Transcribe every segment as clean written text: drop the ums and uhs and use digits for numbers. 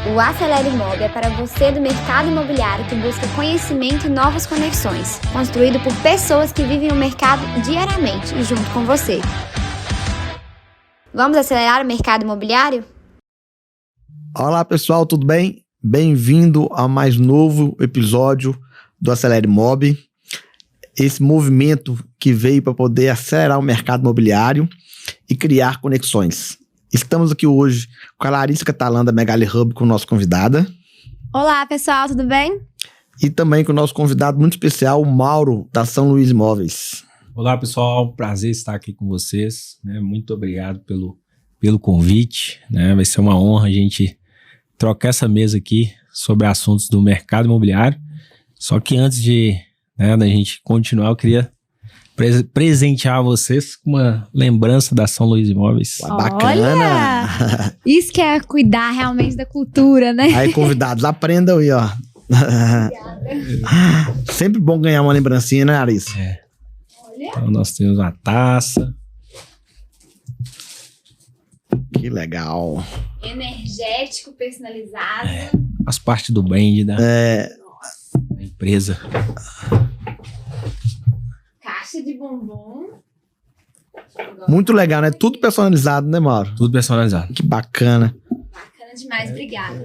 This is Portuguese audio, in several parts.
O Acelere Mob é para você do mercado imobiliário que busca conhecimento e novas conexões, construído por pessoas que vivem o mercado diariamente e junto com você. Vamos acelerar o mercado imobiliário? Olá pessoal, tudo bem? Bem-vindo a mais novo episódio do Acelere Mob. Esse movimento que veio para poder acelerar o mercado imobiliário e criar conexões. Estamos aqui hoje com a Larissa Catalã da Megali Hub, com nossa convidada. Olá pessoal, tudo bem? E também com o nosso convidado muito especial, o Mauro, da São Luís Imóveis. Olá pessoal, prazer estar aqui com vocês, né? Muito obrigado pelo convite, né? Vai ser uma honra a gente trocar essa mesa aqui sobre assuntos do mercado imobiliário. Só que antes da gente continuar, eu queria presentear vocês com uma lembrança da São Luís Imóveis. Bacana! Olha, isso que é cuidar realmente da cultura, né? Aí, convidados, aprendam aí, ó. Sempre bom ganhar uma lembrancinha, né, Larissa? É. Então, nós temos uma taça. Que legal. Energético, personalizado. Faz parte do brand da empresa. Caixa de bombom. Muito legal, né? Tudo personalizado, né, Mauro? Tudo personalizado. Que bacana. Bacana demais, obrigada.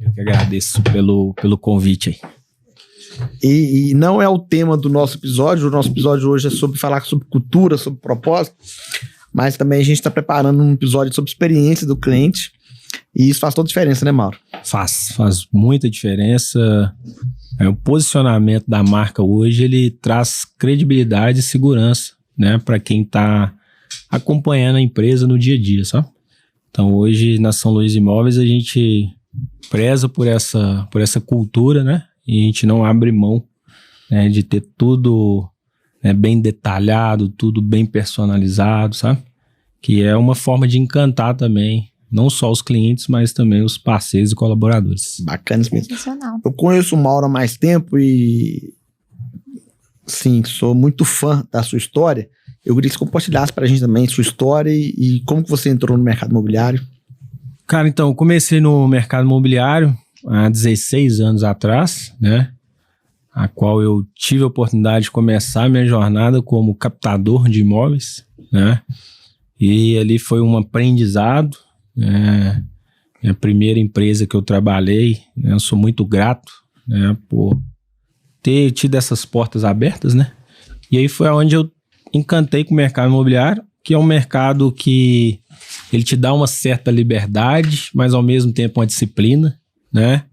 Eu que agradeço pelo convite aí. E não é o tema do nosso episódio. O nosso episódio hoje é sobre falar sobre cultura, sobre propósito. Mas também a gente está preparando um episódio sobre experiência do cliente. E isso faz toda a diferença, né, Mauro? Faz muita diferença. O posicionamento da marca hoje, ele traz credibilidade e segurança, né, para quem está acompanhando a empresa no dia a dia, sabe? Então hoje na São Luís Imóveis a gente preza por essa cultura, né? E a gente não abre mão, né, de ter tudo, né, bem detalhado, tudo bem personalizado, sabe? Que é uma forma de encantar também, não só os clientes, mas também os parceiros e colaboradores. Bacana isso mesmo. Sensacional. Eu conheço o Mauro há mais tempo e, sim, sou muito fã da sua história. Eu queria que você compartilhasse pra gente também sua história e como que você entrou no mercado imobiliário. Cara, então, eu comecei no mercado imobiliário há 16 anos atrás, né? A qual eu tive a oportunidade de começar a minha jornada como captador de imóveis, né? E ali foi um aprendizado, né? Minha primeira empresa que eu trabalhei, né? Eu sou muito grato, né, por ter tido essas portas abertas, né? E aí foi onde eu encantei com o mercado imobiliário, que é um mercado que ele te dá uma certa liberdade, mas ao mesmo tempo uma disciplina, né?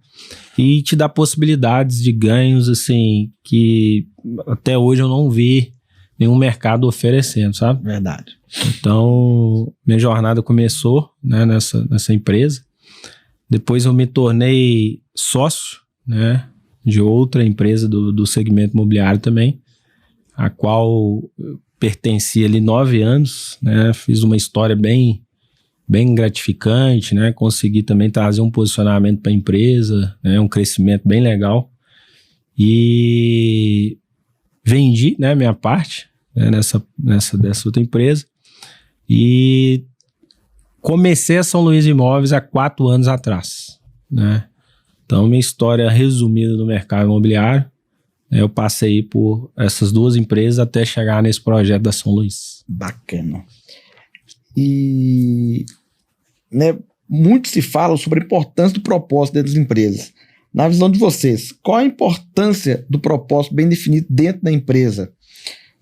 E te dá possibilidades de ganhos, assim, que até hoje eu não vi nenhum mercado oferecendo, sabe? Verdade. Então, minha jornada começou, né, nessa empresa. Depois eu me tornei sócio, né, de outra empresa do segmento imobiliário também, a qual eu pertenci ali 9 anos, né? Fiz uma história bem gratificante, né? Consegui também trazer um posicionamento para a empresa, né? Um crescimento bem legal. E vendi, né, minha parte, né, dessa outra empresa. E comecei a São Luís Imóveis há 4 anos atrás, né? Então, minha história resumida do mercado imobiliário, eu passei por essas 2 empresas até chegar nesse projeto da São Luís. Bacana. E, né, muito se fala sobre a importância do propósito dentro das empresas. Na visão de vocês, qual a importância do propósito bem definido dentro da empresa?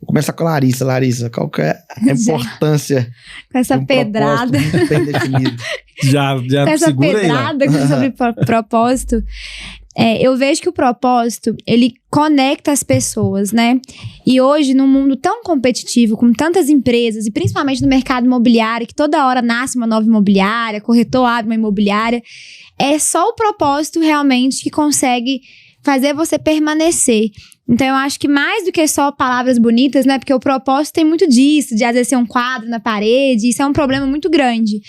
Vou começar com a Larissa. Larissa, qual que é a importância com essa de um pedrada. propósito muito bem definido? Já Com essa segura pedrada aí, sobre propósito. Eu vejo que o propósito, ele conecta as pessoas, né? E hoje, num mundo tão competitivo, com tantas empresas, e principalmente no mercado imobiliário, que toda hora nasce uma nova imobiliária, corretor abre uma imobiliária, é só o propósito realmente que consegue fazer você permanecer. Então, eu acho que mais do que só palavras bonitas, né? Porque o propósito tem muito disso, de às vezes ser um quadro na parede, isso é um problema muito grande.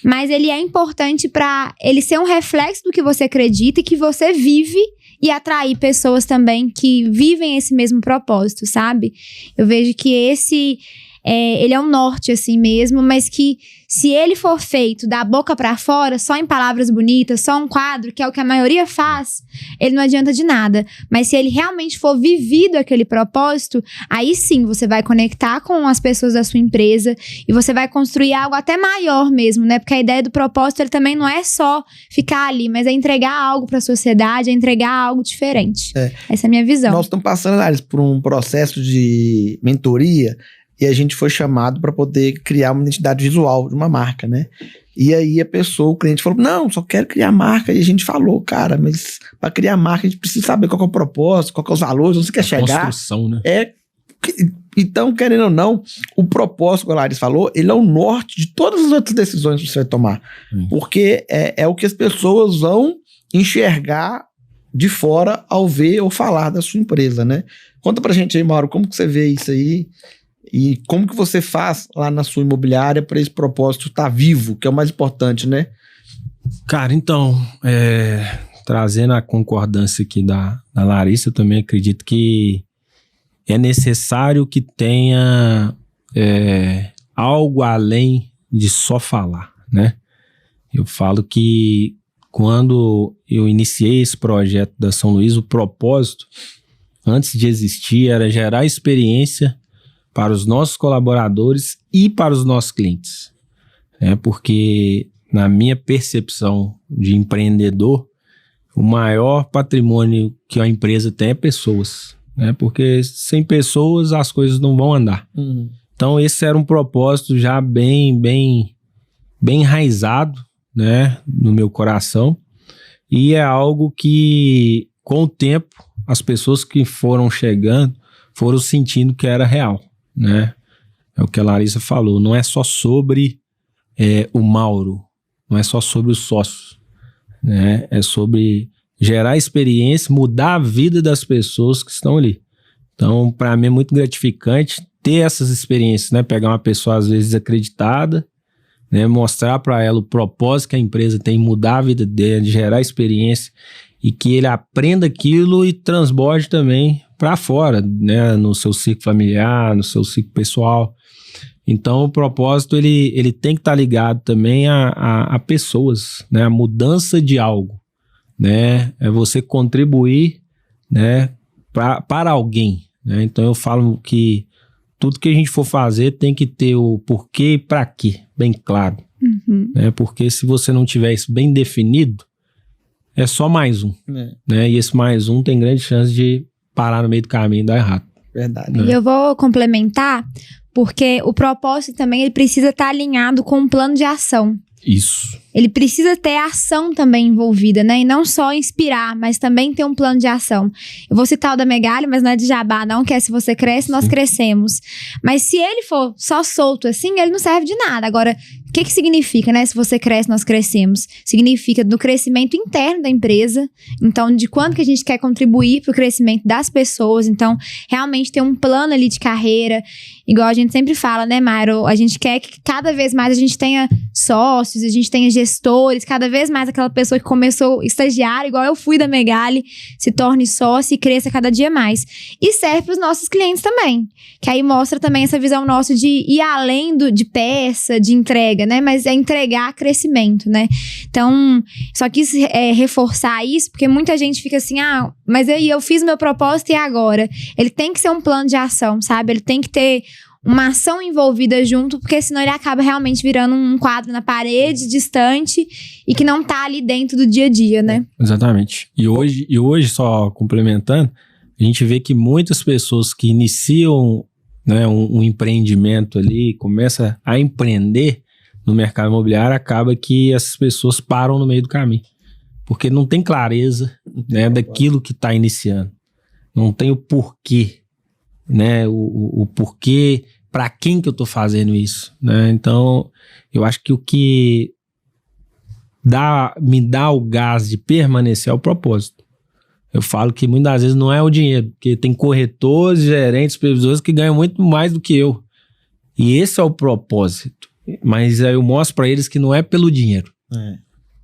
Mas ele é importante para ele ser um reflexo do que você acredita e que você vive e atrair pessoas também que vivem esse mesmo propósito, sabe? Eu vejo que esse ele é um norte assim mesmo, mas que se ele for feito da boca pra fora, só em palavras bonitas, só um quadro, que é o que a maioria faz, ele não adianta de nada. Mas se ele realmente for vivido aquele propósito, aí sim você vai conectar com as pessoas da sua empresa e você vai construir algo até maior mesmo, né? Porque a ideia do propósito, ele também não é só ficar ali, mas é entregar algo pra sociedade, é entregar algo diferente. Essa é a minha visão. Nós estamos passando, Laris, por um processo de mentoria e a gente foi chamado para poder criar uma identidade visual de uma marca, né? E aí o cliente falou, não, só quero criar marca. E a gente falou, cara, mas para criar marca a gente precisa saber qual que é o propósito, qual que é os valores, onde você quer chegar. Construção, né? Então, querendo ou não, o propósito que o Laris falou, ele é o norte de todas as outras decisões que você vai tomar. Porque é o que as pessoas vão enxergar de fora ao ver ou falar da sua empresa, né? Conta pra gente aí, Mauro, como que você vê isso aí e como que você faz lá na sua imobiliária para esse propósito estar vivo, que é o mais importante, né? Cara, então, trazendo a concordância aqui da Larissa, eu também acredito que é necessário que tenha algo além de só falar, né? Eu falo que quando eu iniciei esse projeto da São Luís, o propósito, antes de existir, era gerar experiência para os nossos colaboradores e para os nossos clientes. Porque, na minha percepção de empreendedor, o maior patrimônio que a empresa tem é pessoas. Porque sem pessoas as coisas não vão andar. Então, esse era um propósito já bem enraizado, né, no meu coração, e é algo que com o tempo as pessoas que foram chegando foram sentindo que era real, né? É o que a Larissa falou, não é só sobre o Mauro, não é só sobre os sócios, né? É sobre gerar experiência, mudar a vida das pessoas que estão ali. Então, para mim é muito gratificante ter essas experiências, né? Pegar uma pessoa às vezes desacreditada, né, mostrar para ela o propósito que a empresa tem, mudar a vida dele, gerar experiência e que ele aprenda aquilo e transborde também para fora, né, no seu ciclo familiar, no seu ciclo pessoal. Então o propósito ele tem que estar ligado também a pessoas, né, a mudança de algo, né, é você contribuir, né, para alguém, né? Então eu falo que tudo que a gente for fazer tem que ter o porquê e para quê bem claro. Né? Porque se você não tiver isso bem definido, é só mais um. Né? E esse mais um tem grande chance de parar no meio do caminho e dar errado. Verdade. E eu vou complementar, porque o propósito também ele precisa estar alinhado com um plano de ação. Isso. Ele precisa ter ação também envolvida, né? E não só inspirar, mas também ter um plano de ação. Eu vou citar o da Megali, mas não é de jabá, não, que é se você cresce, nós crescemos. Mas se ele for só solto assim, ele não serve de nada. Agora, o que significa, né? Se você cresce, nós crescemos. Significa do crescimento interno da empresa. Então, de quanto que a gente quer contribuir para o crescimento das pessoas. Então, realmente ter um plano ali de carreira. Igual a gente sempre fala, né, Mauro? A gente quer que cada vez mais a gente tenha sócios, a gente tenha gestores, cada vez mais aquela pessoa que começou estagiário, igual eu fui da Megali, se torne sócio e cresça cada dia mais. E serve para os nossos clientes também, que aí mostra também essa visão nossa de ir além de peça, de entrega, né? Mas é entregar crescimento, né? Então, só quis reforçar isso, porque muita gente fica assim, mas aí eu fiz meu propósito e agora? Ele tem que ser um plano de ação, sabe? Ele tem que ter uma ação envolvida junto, porque senão ele acaba realmente virando um quadro na parede, distante, e que não tá ali dentro do dia a dia, né? Exatamente. E hoje, só complementando, a gente vê que muitas pessoas que iniciam, né, um empreendimento ali, começa a empreender no mercado imobiliário, acaba que essas pessoas param no meio do caminho, porque não tem clareza, né, daquilo que está iniciando. Não tem o porquê, né, o porquê, para quem que eu tô fazendo isso, né? Então, eu acho que o que me dá o gás de permanecer é o propósito. Eu falo que muitas vezes não é o dinheiro, porque tem corretores, gerentes, previsores que ganham muito mais do que eu. E esse é o propósito. Mas aí eu mostro para eles que não é pelo dinheiro,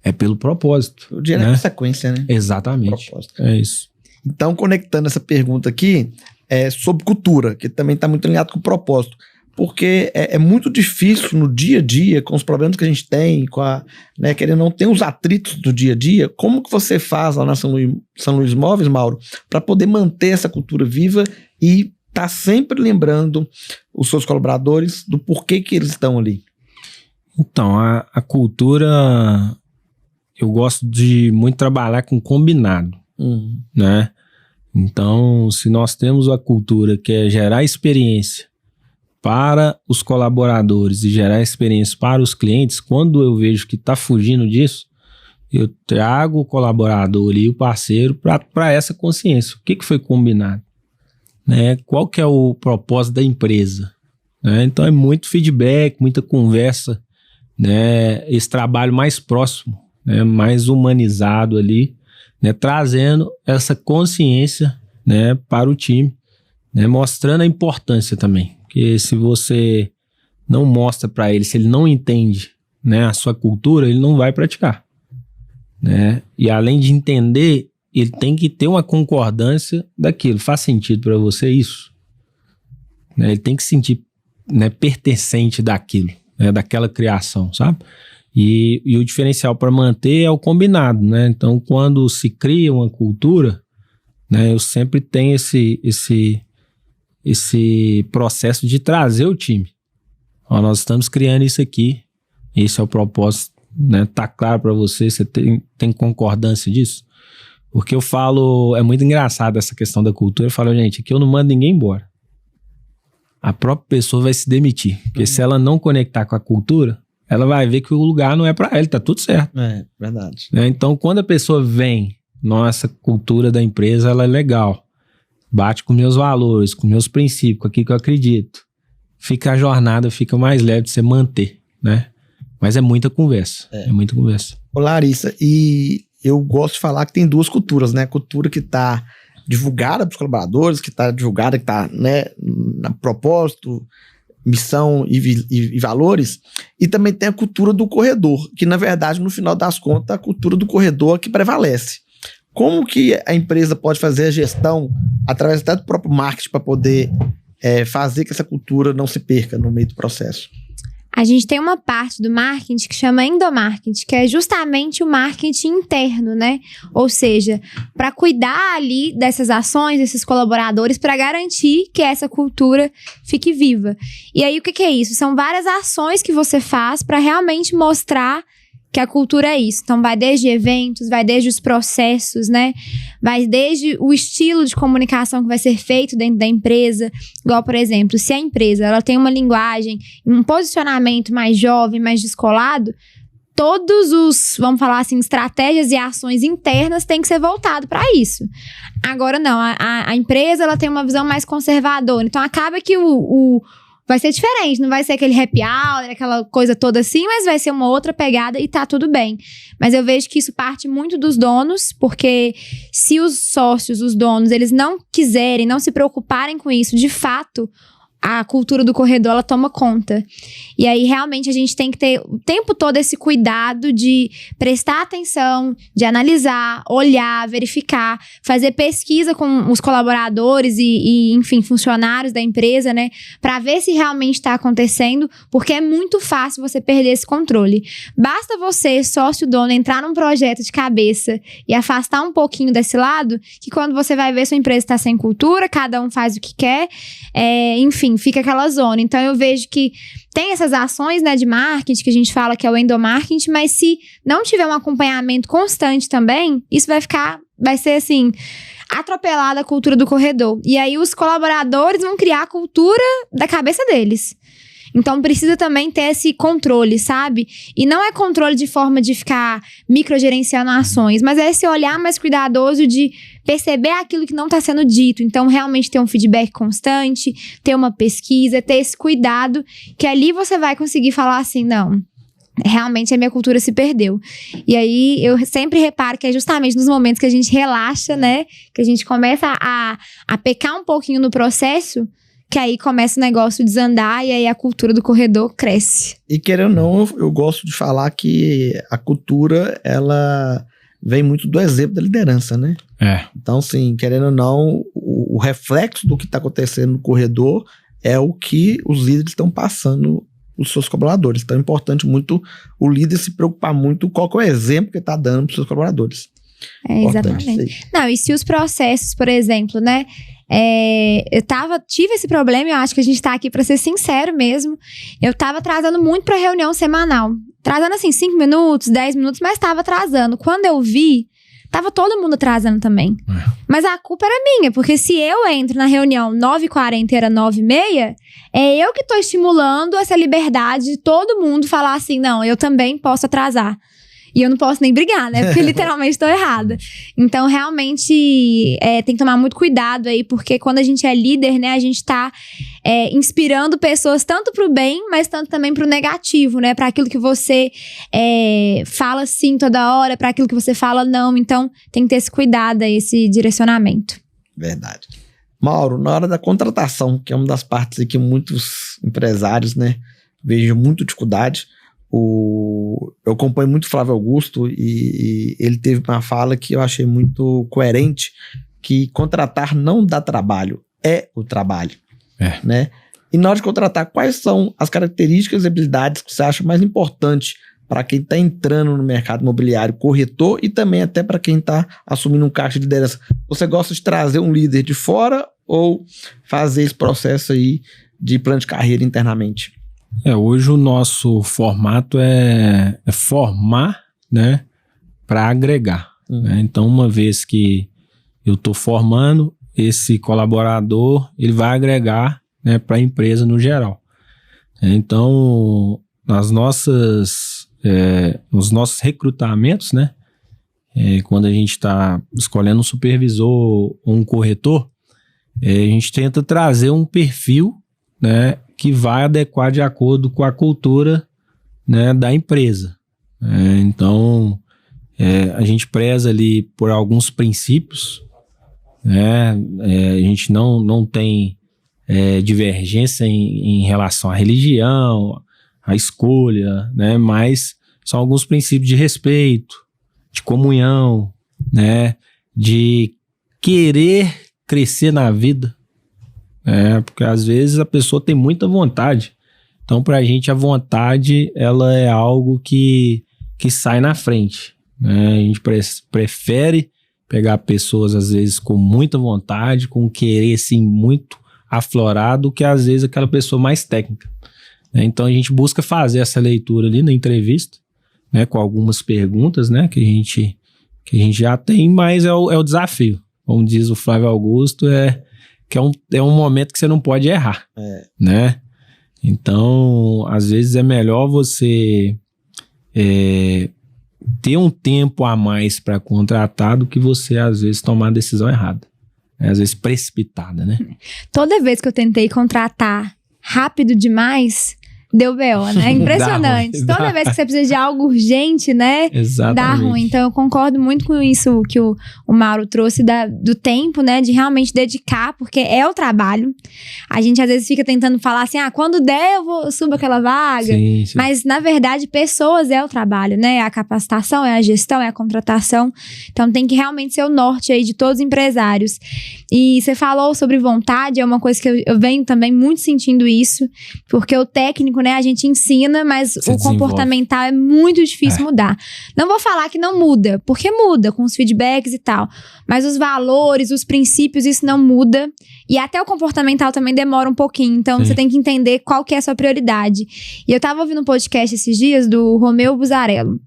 é pelo propósito. O dinheiro, né, é consequência, né? Exatamente. Propósito. É isso. Então, conectando essa pergunta aqui, sobre cultura, que também está muito ligado com o propósito. porque é muito difícil no dia a dia, com os problemas que a gente tem, né, querendo não ter os atritos do dia a dia, como que você faz lá na São Luís Móveis, Mauro, para poder manter essa cultura viva e tá sempre lembrando os seus colaboradores do porquê que eles estão ali? Então, a cultura, eu gosto de muito trabalhar com combinado, né? Então, se nós temos a cultura que é gerar experiência para os colaboradores e gerar experiência para os clientes, quando eu vejo que está fugindo disso, eu trago o colaborador e o parceiro para essa consciência. O que foi combinado? Né? Qual que é o propósito da empresa? Né? Então é muito feedback, muita conversa, né? Esse trabalho mais próximo, né? Mais humanizado ali, né? Trazendo essa consciência, né? Para o time, né? Mostrando a importância também. Porque se você não mostra para ele, se ele não entende, né, a sua cultura, ele não vai praticar. Né? E além de entender, ele tem que ter uma concordância daquilo. Faz sentido para você isso? Né? Ele tem que se sentir, né, pertencente daquilo, né, daquela criação, sabe? E o diferencial para manter é o combinado, né? Então, quando se cria uma cultura, né, eu sempre tenho esse processo de trazer o time. Ó, nós estamos criando isso aqui, esse é o propósito, né? Tá claro para você tem concordância disso? Porque eu falo, é muito engraçado essa questão da cultura, eu falo, gente, aqui eu não mando ninguém embora. A própria pessoa vai se demitir, porque se ela não conectar com a cultura, ela vai ver que o lugar não é para ela, tá tudo certo. É, verdade. Né? Então, quando a pessoa vem, nossa cultura da empresa, ela é legal, bate com meus valores, com meus princípios, com aquilo que eu acredito, a jornada fica mais leve de você manter, né? Mas é muita conversa, é muita conversa. Ô Larissa, e eu gosto de falar que tem duas culturas, né? A cultura que está divulgada para os colaboradores, que está divulgada, que está, né, na propósito, missão e valores, e também tem a cultura do corredor, que na verdade, no final das contas, a cultura do corredor é que prevalece. Como que a empresa pode fazer a gestão, através até do próprio marketing, para poder fazer que essa cultura não se perca no meio do processo? A gente tem uma parte do marketing que chama endomarketing, que é justamente o marketing interno, né? Ou seja, para cuidar ali dessas ações, desses colaboradores, para garantir que essa cultura fique viva. E aí, o que é isso? São várias ações que você faz para realmente mostrar que a cultura é isso. Então, vai desde eventos, vai desde os processos, né? Vai desde o estilo de comunicação que vai ser feito dentro da empresa. Igual, por exemplo, se a empresa ela tem uma linguagem, um posicionamento mais jovem, mais descolado, todos os, vamos falar assim, estratégias e ações internas têm que ser voltado para isso. Agora, não. A empresa ela tem uma visão mais conservadora. Então, acaba que vai ser diferente, não vai ser aquele happy hour, aquela coisa toda assim, mas vai ser uma outra pegada e tá tudo bem. Mas eu vejo que isso parte muito dos donos, porque se os sócios, os donos, eles não quiserem, não se preocuparem com isso, de fato, a cultura do corredor, ela toma conta. E aí, realmente, a gente tem que ter o tempo todo esse cuidado de prestar atenção, de analisar, olhar, verificar, fazer pesquisa com os colaboradores e enfim, funcionários da empresa, né? Pra ver se realmente tá acontecendo, porque é muito fácil você perder esse controle. Basta você, sócio dono, entrar num projeto de cabeça e afastar um pouquinho desse lado, que quando você vai ver sua empresa tá sem cultura, cada um faz o que quer, enfim, fica aquela zona. Então, eu vejo que tem essas ações, né, de marketing, que a gente fala que é o endomarketing, mas se não tiver um acompanhamento constante também, isso vai ser assim, atropelada a cultura do corredor. E aí, os colaboradores vão criar a cultura da cabeça deles. Então, precisa também ter esse controle, sabe? E não é controle de forma de ficar microgerenciando ações, mas é esse olhar mais cuidadoso de perceber aquilo que não está sendo dito. Então, realmente ter um feedback constante, ter uma pesquisa, ter esse cuidado, que ali você vai conseguir falar assim, não, realmente a minha cultura se perdeu. E aí, eu sempre reparo que é justamente nos momentos que a gente relaxa, né? Que a gente começa a pecar um pouquinho no processo, que aí começa o negócio desandar e aí a cultura do corredor cresce. E querendo ou não, eu gosto de falar que a cultura, ela vem muito do exemplo da liderança, né? Então, sim, querendo ou não, o reflexo do que está acontecendo no corredor é o que os líderes estão passando os seus colaboradores. Então é importante muito o líder se preocupar muito qual que é o exemplo que ele está dando para os seus colaboradores. Exatamente. Não, e se os processos, por exemplo, né? Tive esse problema, eu acho que a gente tá aqui pra ser sincero mesmo. Eu tava atrasando muito pra reunião semanal. Atrasando assim, 5 minutos, 10 minutos, mas tava atrasando. Quando eu vi, tava todo mundo atrasando também. Mas a culpa era minha, porque se eu entro na reunião 9h40 e era 9h30, é eu que tô estimulando essa liberdade de todo mundo falar assim, não, eu também posso atrasar. E eu não posso nem brigar, né? Porque literalmente tô errada. Então, realmente, tem que tomar muito cuidado aí, porque quando a gente é líder, né? A gente tá inspirando pessoas tanto pro bem, mas tanto também pro negativo, né? Pra aquilo que você fala sim toda hora, pra aquilo que você fala não. Então, tem que ter esse cuidado aí, esse direcionamento. Verdade. Mauro, na hora da contratação, que é uma das partes aí que muitos empresários, né? Vejam muita dificuldade. Eu acompanho muito o Flávio Augusto e ele teve uma fala que eu achei muito coerente, que contratar não dá trabalho, é o trabalho. Né? E na hora de contratar, quais são as características e habilidades que você acha mais importante para quem está entrando no mercado imobiliário, corretor, e também até para quem está assumindo um cargo de liderança? Você gosta de trazer um líder de fora ou fazer esse processo aí de plano de carreira internamente? Hoje o nosso formato é formar, né, para agregar. Né? Então, uma vez que eu estou formando, esse colaborador, ele vai agregar, né, para a empresa no geral. Então, nos nossos recrutamentos, né, quando a gente está escolhendo um supervisor ou um corretor, a gente tenta trazer um perfil, né, que vai adequar de acordo com a cultura, né, da empresa. Então, a gente preza ali por alguns princípios, né? A gente não tem divergência em relação à religião, à escolha, né? Mas são alguns princípios de respeito, de comunhão, né? De querer crescer na vida. Porque às vezes a pessoa tem muita vontade. Então, pra gente, a vontade, ela é algo que sai na frente, né? A gente prefere pegar pessoas, às vezes, com muita vontade, com querer, assim, muito aflorado, que às vezes aquela pessoa mais técnica. Então, a gente busca fazer essa leitura ali na entrevista, né? Com algumas perguntas, né? Que a gente já tem, mas é o desafio. Como diz o Flávio Augusto, que é um momento que você não pode errar, né? Então, às vezes é melhor você ter um tempo a mais para contratar do que você, às vezes, tomar a decisão errada. Às vezes precipitada, né? Toda vez que eu tentei contratar rápido demais, deu B.O., né? Impressionante. Toda vez que você precisa de algo urgente, né? Exatamente. Dá ruim. Então, eu concordo muito com isso que o Mauro trouxe do tempo, né? De realmente dedicar, porque é o trabalho. A gente, às vezes, fica tentando falar assim, quando der, eu subo aquela vaga. Sim, sim. Mas, na verdade, pessoas é o trabalho, né? É a capacitação, é a gestão, é a contratação. Então, tem que realmente ser o norte aí de todos os empresários. E você falou sobre vontade, é uma coisa que eu venho também muito sentindo isso, porque o técnico, né, a gente ensina, mas o comportamental é muito difícil mudar. Não vou falar que não muda, porque muda com os feedbacks e tal, mas os valores, os princípios, isso não muda, e até o comportamental também demora um pouquinho, então você tem que entender qual que é a sua prioridade. E eu tava ouvindo um podcast esses dias do Romeu Buzarello,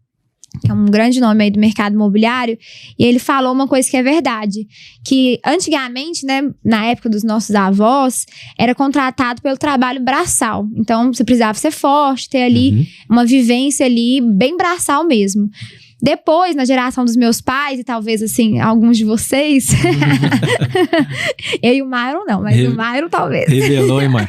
que é um grande nome aí do mercado imobiliário, e ele falou uma coisa que é verdade, que antigamente, né, na época dos nossos avós, era contratado pelo trabalho braçal. Então, você precisava ser forte, ter ali uma vivência ali bem braçal mesmo. Depois, na geração dos meus pais, e talvez, assim, alguns de vocês... Eu e o Myron não, mas o Myron talvez. Revelou, hein, Myron?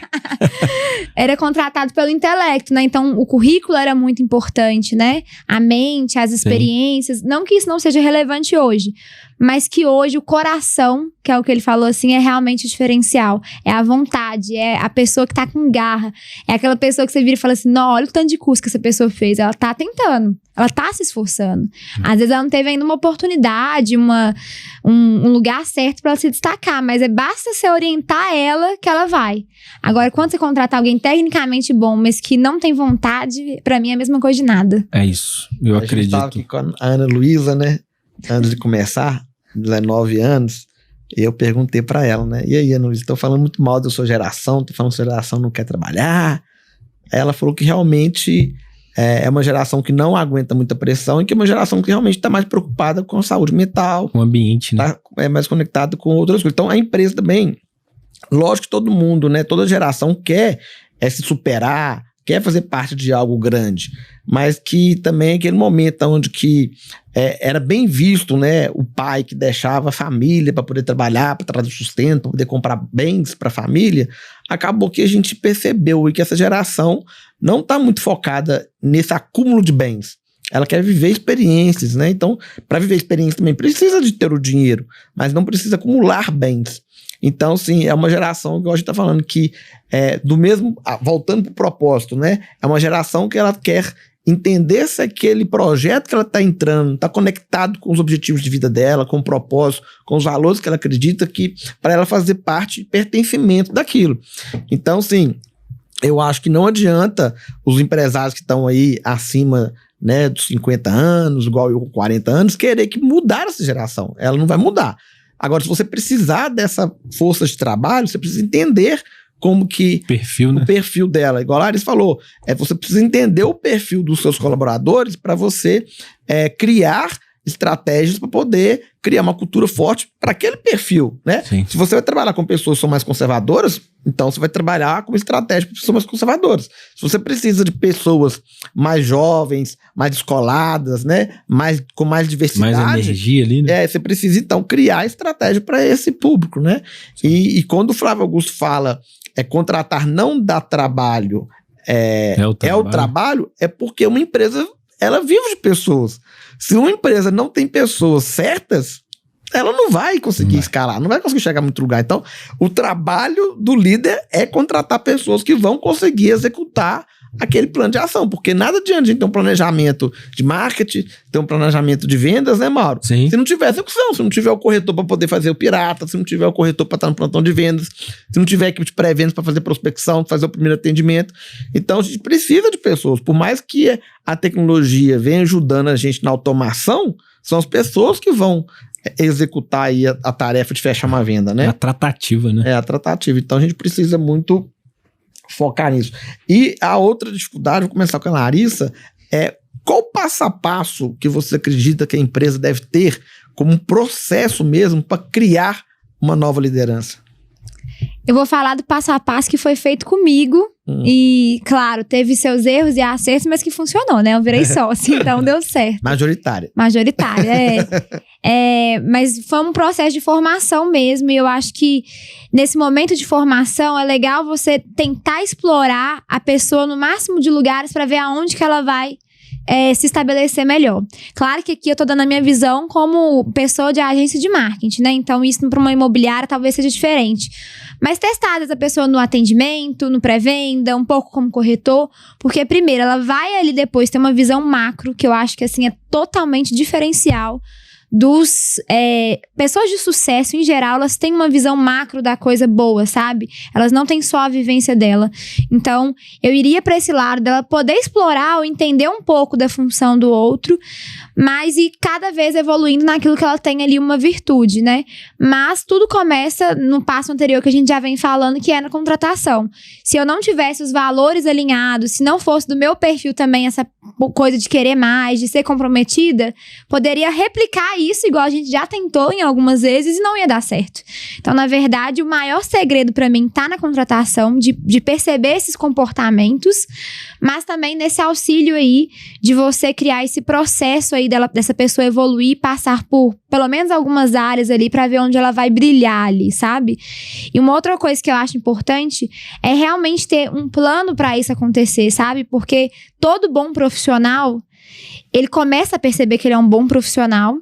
Era contratado pelo intelecto, né? Então, o currículo era muito importante, né? A mente, as experiências. Não que isso não seja relevante hoje, mas que hoje o coração, que é o que ele falou assim, é realmente o diferencial. É a vontade, é a pessoa que tá com garra. É aquela pessoa que você vira e fala assim, não, olha o tanto de curso que essa pessoa fez. Ela tá tentando. Ela tá se esforçando. Às vezes ela não teve ainda uma oportunidade, um lugar certo pra ela se destacar, mas basta você orientar ela que ela vai. Agora, quando você contratar alguém tecnicamente bom, mas que não tem vontade, pra mim é a mesma coisa de nada. É isso, eu acredito. A gente tava aqui com a Ana Luísa, né? Antes de começar, 19 anos, eu perguntei pra ela, né? E aí, Ana Luísa, tô falando muito mal da sua geração, tô falando que a sua geração não quer trabalhar. Aí ela falou que realmente é uma geração que não aguenta muita pressão e que é uma geração que realmente está mais preocupada com a saúde mental. Com o ambiente, né? Tá, é mais conectado com outras coisas. Então, a empresa também, lógico que todo mundo, né? Toda geração quer se superar, quer fazer parte de algo grande, mas que também é aquele momento onde que era bem visto, né? O pai que deixava a família para poder trabalhar, para trazer sustento, para poder comprar bens para a família, acabou que a gente percebeu que essa geração não está muito focada nesse acúmulo de bens. Ela quer viver experiências, né? Então, para viver experiências também precisa de ter o dinheiro, mas não precisa acumular bens. Então, sim, é uma geração que a gente está falando que do mesmo, voltando para o propósito, né? É uma geração que ela quer entender se aquele projeto que ela está entrando está conectado com os objetivos de vida dela, com o propósito, com os valores que ela acredita que para ela fazer parte, pertencimento daquilo. Então, sim, eu acho que não adianta os empresários que estão aí acima, né, dos 50 anos, igual eu com 40 anos, querer que mudar essa geração. Ela não vai mudar. Agora, se você precisar dessa força de trabalho, você precisa entender como que perfil, né? O perfil dela, igual a Larissa falou, você precisa entender o perfil dos seus colaboradores para você criar estratégias para poder criar uma cultura forte para aquele perfil, né? Sim. Se você vai trabalhar com pessoas que são mais conservadoras, então você vai trabalhar com estratégia para pessoas mais conservadoras. Se você precisa de pessoas mais jovens, mais descoladas, né? Com mais diversidade. Mais energia ali, né? Você precisa, então, criar estratégia para esse público, né? E quando o Flávio Augusto fala contratar não dá trabalho, o trabalho, é porque uma empresa, ela vive de pessoas. Se uma empresa não tem pessoas certas, ela não vai conseguir escalar, não vai conseguir chegar a muito lugar. Então, o trabalho do líder é contratar pessoas que vão conseguir executar aquele plano de ação, porque nada adianta a gente ter um planejamento de marketing, ter um planejamento de vendas, né, Mauro? Sim. Se não tiver execução, se não tiver o corretor para poder fazer o pirata, se não tiver o corretor para estar no plantão de vendas, se não tiver equipe de pré-vendas para fazer prospecção, fazer o primeiro atendimento. Então, a gente precisa de pessoas. Por mais que a tecnologia venha ajudando a gente na automação, são as pessoas que vão executar aí a tarefa de fechar uma venda, né? É a tratativa, né? É a tratativa. Então, a gente precisa muito focar nisso. E a outra dificuldade, vou começar com a Larissa, qual o passo a passo que você acredita que a empresa deve ter como um processo mesmo para criar uma nova liderança? Eu vou falar do passo a passo que foi feito comigo. E, claro, teve seus erros e acertos, mas que funcionou, né? Eu virei sócia, então deu certo. Majoritária, mas foi um processo de formação mesmo. E eu acho que nesse momento de formação é legal você tentar explorar a pessoa no máximo de lugares para ver aonde que ela vai se estabelecer melhor. Claro que aqui eu tô dando a minha visão como pessoa de agência de marketing, né? Então isso para uma imobiliária talvez seja diferente. Mas testar essa pessoa no atendimento, no pré-venda, um pouco como corretor, porque primeiro ela vai ali depois ter uma visão macro, que eu acho que assim é totalmente diferencial dos pessoas de sucesso em geral. Elas têm uma visão macro da coisa boa, sabe? Elas não têm só a vivência dela. Então, eu iria para esse lado dela poder explorar ou entender um pouco da função do outro, mas ir cada vez evoluindo naquilo que ela tem ali uma virtude, né? Mas tudo começa no passo anterior que a gente já vem falando, que é na contratação. Se eu não tivesse os valores alinhados, se não fosse do meu perfil também essa coisa de querer mais, de ser comprometida, poderia replicar isso igual a gente já tentou em algumas vezes e não ia dar certo. Então, na verdade, o maior segredo para mim tá na contratação, de perceber esses comportamentos, mas também nesse auxílio aí de você criar esse processo aí dessa pessoa evoluir e passar por pelo menos algumas áreas ali para ver onde ela vai brilhar ali, sabe? E uma outra coisa que eu acho importante é realmente ter um plano para isso acontecer, sabe? Porque todo bom profissional, ele começa a perceber que ele é um bom profissional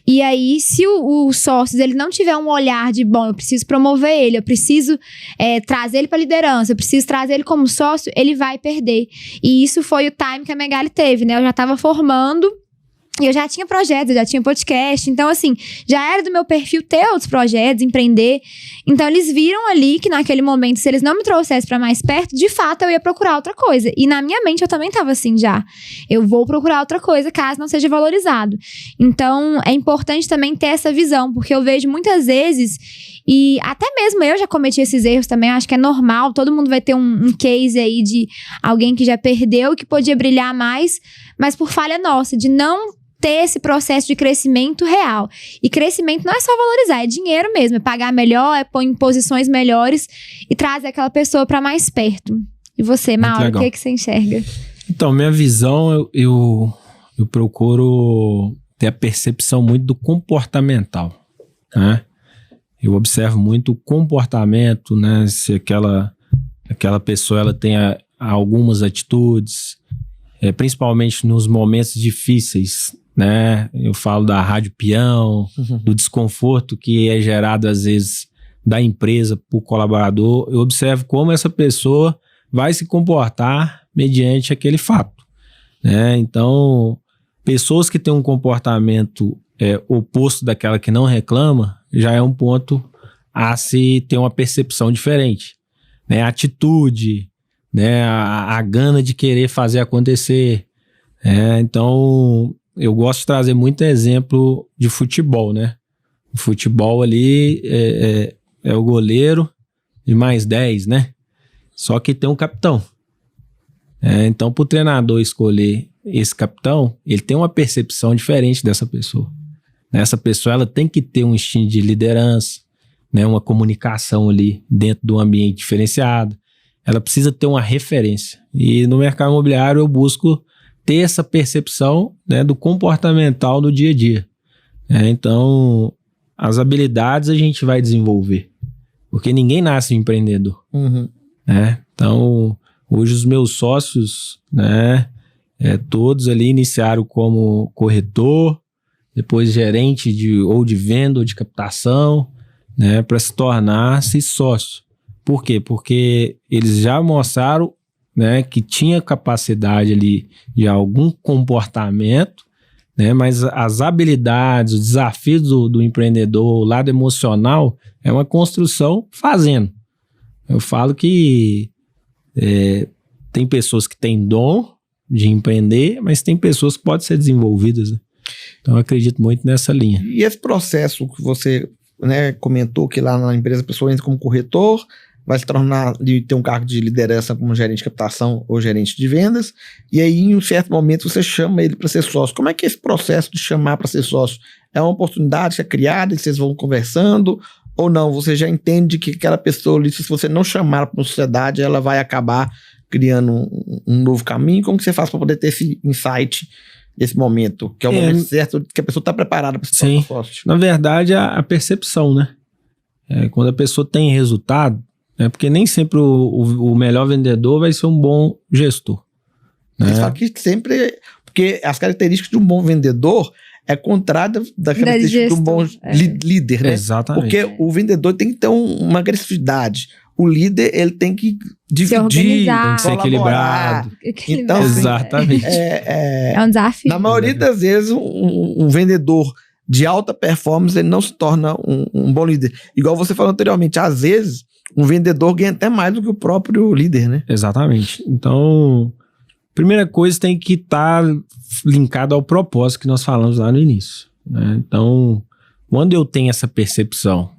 E aí, se o sócio ele não tiver um olhar de, bom, eu preciso promover ele, eu preciso trazer ele para liderança, eu preciso trazer ele como sócio, ele vai perder. E isso foi o time que a Megali teve, né? Eu já estava formando, e eu já tinha projetos, eu já tinha podcast. Então, assim, já era do meu perfil ter outros projetos, empreender. Então, eles viram ali que naquele momento, se eles não me trouxessem pra mais perto, de fato, eu ia procurar outra coisa. E na minha mente, eu também tava assim já. Eu vou procurar outra coisa, caso não seja valorizado. Então, é importante também ter essa visão, porque eu vejo muitas vezes, e até mesmo eu já cometi esses erros também, acho que é normal, todo mundo vai ter um case aí de alguém que já perdeu, que podia brilhar mais, mas por falha nossa, de não ter esse processo de crescimento real. E crescimento não é só valorizar, é dinheiro mesmo, é pagar melhor, é pôr em posições melhores e trazer aquela pessoa para mais perto. E você, Mauro, o que você enxerga? Então, minha visão, eu procuro ter a percepção muito do comportamental, né? Eu observo muito o comportamento, né? Se aquela pessoa ela tem algumas atitudes, principalmente nos momentos difíceis, né? Eu falo da rádio peão, do desconforto que é gerado às vezes da empresa para o colaborador. Eu observo como essa pessoa vai se comportar mediante aquele fato, né? Então, pessoas que têm um comportamento oposto daquela que não reclama, já é um ponto a se ter uma percepção diferente, né? A atitude, né? A gana de querer fazer acontecer. Então, eu gosto de trazer muito exemplo de futebol, né? O futebol ali é o goleiro e mais 10, né? Só que tem um capitão. Então, para o treinador escolher esse capitão, ele tem uma percepção diferente dessa pessoa. Essa pessoa ela tem que ter um instinto de liderança, né? Uma comunicação ali dentro de um ambiente diferenciado. Ela precisa ter uma referência. E no mercado imobiliário eu busco ter essa percepção, né, do comportamental do dia a dia. Então, as habilidades a gente vai desenvolver. Porque ninguém nasce empreendedor. Né? Então, hoje os meus sócios, né, todos ali iniciaram como corretor, depois gerente de venda ou de captação, né, para se tornar-se sócio. Por quê? Porque eles já mostraram, né, que tinha capacidade ali de algum comportamento, né, mas as habilidades, os desafios do empreendedor, o lado emocional, é uma construção fazendo. Eu falo que tem pessoas que têm dom de empreender, mas tem pessoas que podem ser desenvolvidas, né? Então eu acredito muito nessa linha. E esse processo que você, né, comentou que lá na empresa a pessoa entra como corretor, vai se tornar de ter um cargo de liderança como gerente de captação ou gerente de vendas, e aí em um certo momento você chama ele para ser sócio. Como é que é esse processo de chamar para ser sócio? É uma oportunidade que é criada e vocês vão conversando, ou não? Você já entende que aquela pessoa ali, se você não chamar para uma sociedade, ela vai acabar criando um novo caminho? Como que você faz para poder ter esse insight nesse momento, que é o momento certo, que a pessoa está preparada para se tornar sócio? Na verdade, a percepção, né? Quando a pessoa tem resultado, porque nem sempre o melhor vendedor vai ser um bom gestor. Né? Eles falam que sempre... Porque as características de um bom vendedor é contrária da característica de um bom líder, né? Exatamente. Porque o vendedor tem que ter uma agressividade. O líder, ele tem que dividir, tem que ser equilibrado. Então, exatamente. É um desafio. Na maioria das vezes, um vendedor de alta performance, ele não se torna um bom líder. Igual você falou anteriormente, às vezes, um vendedor ganha até mais do que o próprio líder, né? Exatamente. Então, primeira coisa tem que estar linkado ao propósito que nós falamos lá no início, né? Então, quando eu tenho essa percepção,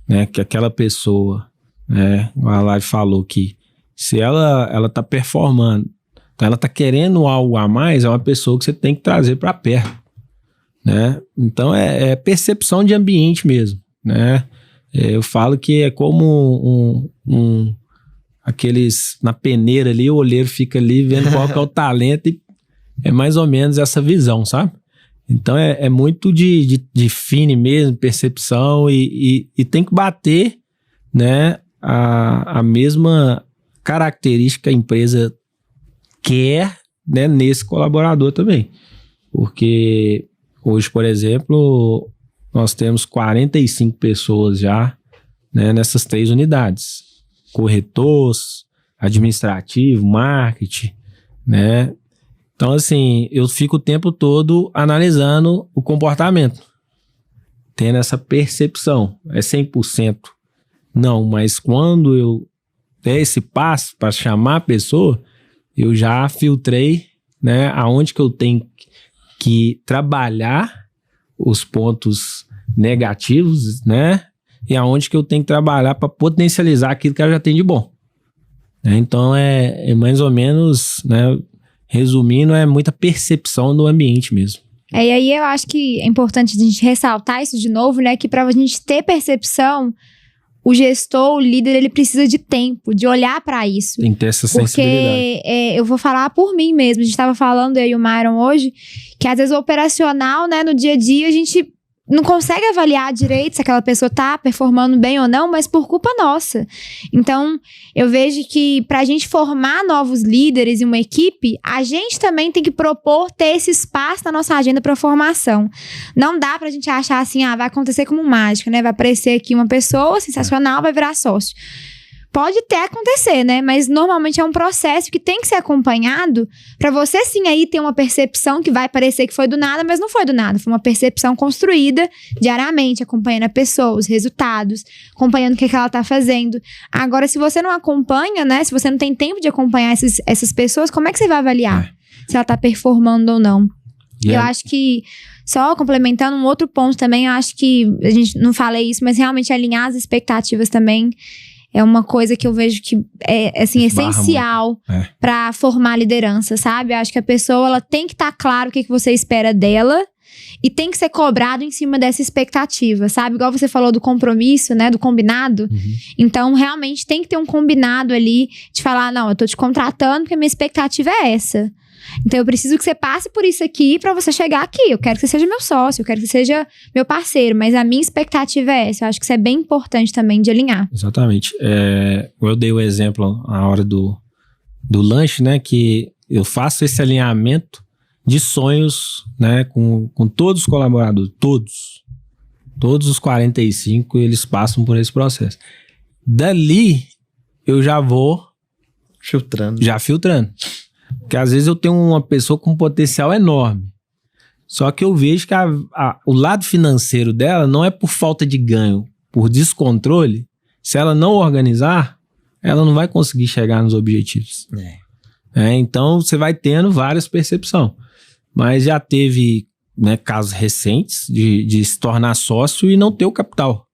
né, que aquela pessoa, né, a Lari falou que se ela tá performando, então ela tá querendo algo a mais, é uma pessoa que você tem que trazer para perto, né? Então, é percepção de ambiente mesmo, né? Eu falo que é como aqueles na peneira ali, o olheiro fica ali vendo qual que é o talento, e é mais ou menos essa visão, sabe? Então é muito de fine mesmo, percepção, e tem que bater, né, a mesma característica que a empresa quer, né, nesse colaborador também. Porque Hoje, por exemplo, nós temos 45 pessoas já, né, nessas 3 unidades. Corretor, administrativo, marketing, né? Então, assim, eu fico o tempo todo analisando o comportamento, tendo essa percepção. É 100%? Não, mas quando eu der esse passo para chamar a pessoa, eu já filtrei, né, aonde que eu tenho que trabalhar os pontos negativos, né, e aonde que eu tenho que trabalhar para potencializar aquilo que ela já tem de bom. Então, é mais ou menos, né, resumindo, é muita percepção do ambiente mesmo. E aí eu acho que é importante a gente ressaltar isso de novo, né? Que para a gente ter percepção, o gestor, o líder, ele precisa de tempo, de olhar para isso. Tem que ter essa sensibilidade. Porque eu vou falar por mim mesmo. A gente estava falando, eu e o Myron hoje, que às vezes o operacional, né, no dia a dia, a gente não consegue avaliar direito se aquela pessoa tá performando bem ou não, mas por culpa nossa. Então, eu vejo que pra gente formar novos líderes e uma equipe, a gente também tem que propor ter esse espaço na nossa agenda para formação. Não dá pra gente achar assim, vai acontecer como mágica, né? Vai aparecer aqui uma pessoa sensacional, vai virar sócio. Pode até acontecer, né? Mas normalmente é um processo que tem que ser acompanhado para você sim aí ter uma percepção que vai parecer que foi do nada, mas não foi do nada. Foi uma percepção construída diariamente, acompanhando a pessoa, os resultados, acompanhando o que ela tá fazendo. Agora, se você não acompanha, né? Se você não tem tempo de acompanhar essas pessoas, como é que você vai avaliar se ela tá performando ou não? Eu acho que, só complementando um outro ponto também, eu acho que, a gente não falei isso, mas realmente alinhar as expectativas também é uma coisa que eu vejo que é assim, essencial para formar liderança, sabe? Eu acho que a pessoa ela tem que estar claro o que você espera dela e tem que ser cobrado em cima dessa expectativa, sabe? Igual você falou do compromisso, né? Do combinado. Então, realmente tem que ter um combinado ali de falar, não, eu tô te contratando porque a minha expectativa é essa. Então, eu preciso que você passe por isso aqui pra você chegar aqui. Eu quero que você seja meu sócio, eu quero que você seja meu parceiro, mas a minha expectativa é essa. Eu acho que isso é bem importante também de alinhar. Exatamente. Eu dei o exemplo na hora do lanche, né? Que eu faço esse alinhamento de sonhos, né? Com todos os colaboradores, todos os 45, eles passam por esse processo. Dali, eu já vou filtrando. Porque às vezes eu tenho uma pessoa com um potencial enorme. Só que eu vejo que o lado financeiro dela não é por falta de ganho, por descontrole. Se ela não organizar, ela não vai conseguir chegar nos objetivos. Então você vai tendo várias percepções. Mas já teve, né, casos recentes de se tornar sócio e não ter o capital.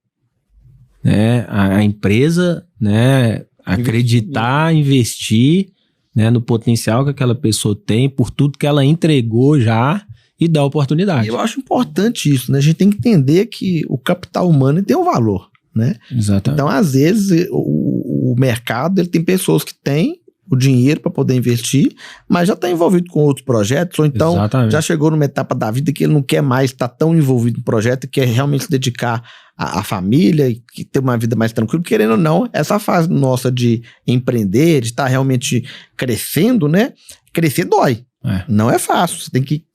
A empresa, né, acreditar, investir, né, no potencial que aquela pessoa tem, por tudo que ela entregou já e dar oportunidade. Eu acho importante isso, né? A gente tem que entender que o capital humano tem um valor, né? Exatamente. Então, às vezes, o mercado ele tem pessoas que têm o dinheiro para poder investir, mas já está envolvido com outros projetos, ou então já chegou numa etapa da vida que ele não quer mais estar tão envolvido no projeto e quer realmente se dedicar à família e ter uma vida mais tranquila. Querendo ou não, essa fase nossa de empreender, de estar realmente crescendo, né? Crescer dói. Não é fácil. Você tem que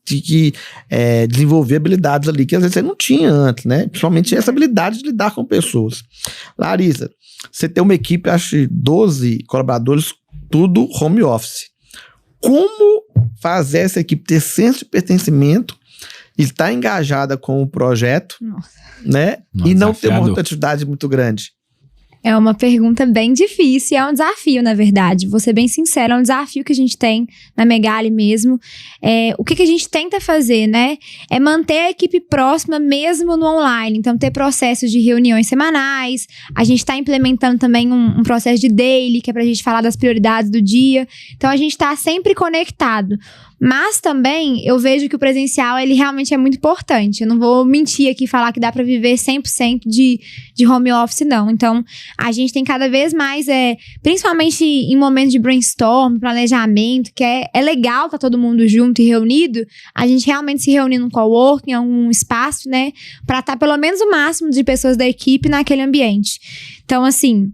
desenvolver habilidades ali que às vezes você não tinha antes, né? Principalmente essa habilidade de lidar com pessoas. Larissa, você tem uma equipe, acho, 12 colaboradores, tudo home office. Como fazer essa equipe ter senso de pertencimento e estar engajada com o projeto, né? E não ter uma rotatividade muito grande? É uma pergunta bem difícil, é um desafio, na verdade. Vou ser bem sincera, é um desafio que a gente tem na Megali mesmo. O que a gente tenta fazer, né? É manter a equipe próxima mesmo no online. Então, ter processos de reuniões semanais. A gente está implementando também um processo de daily, que é pra gente falar das prioridades do dia. Então, a gente tá sempre conectado. Mas também, eu vejo que o presencial, ele realmente é muito importante. Eu não vou mentir aqui e falar que dá pra viver 100% de home office, não. Então, a gente tem cada vez mais, principalmente em momentos de brainstorm, planejamento, que é legal tá todo mundo junto e reunido, a gente realmente se reunir num coworking, em algum espaço, né? Pra estar pelo menos o máximo de pessoas da equipe naquele ambiente. Então, assim,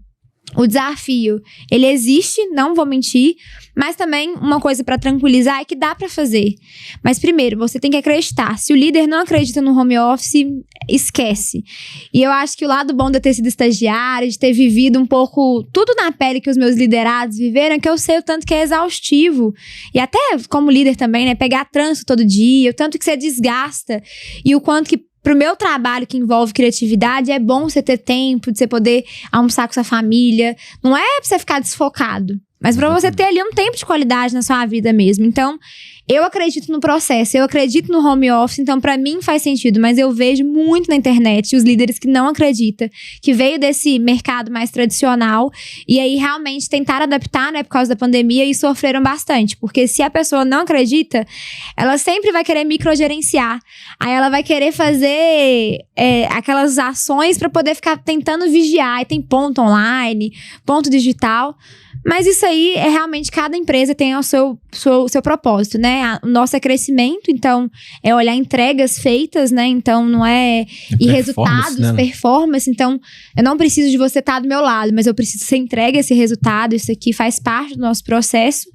o desafio, ele existe, não vou mentir, mas também uma coisa pra tranquilizar é que dá pra fazer. Mas primeiro, você tem que acreditar. Se o líder não acredita no home office, esquece. E eu acho que o lado bom de eu ter sido estagiária, de ter vivido um pouco tudo na pele que os meus liderados viveram, é que eu sei o tanto que é exaustivo. E até como líder também, né? Pegar trânsito todo dia, o tanto que você desgasta e o quanto que pro meu trabalho que envolve criatividade, é bom você ter tempo de você poder almoçar com sua família. Não é pra você ficar desfocado, mas pra você ter ali um tempo de qualidade na sua vida mesmo. Então, eu acredito no processo, eu acredito no home office, então pra mim faz sentido, mas eu vejo muito na internet os líderes que não acreditam, que veio desse mercado mais tradicional e aí realmente tentaram adaptar, né, por causa da pandemia e sofreram bastante, porque se a pessoa não acredita, ela sempre vai querer microgerenciar, aí ela vai querer fazer aquelas ações pra poder ficar tentando vigiar, e tem ponto online, ponto digital. Mas isso aí é realmente, cada empresa tem o seu propósito, né? O nosso é crescimento, então é olhar entregas feitas, né? Então não é... E resultados, né? Performance. Então eu não preciso de você estar do meu lado, mas eu preciso que você entregue esse resultado. Isso aqui faz parte do nosso processo.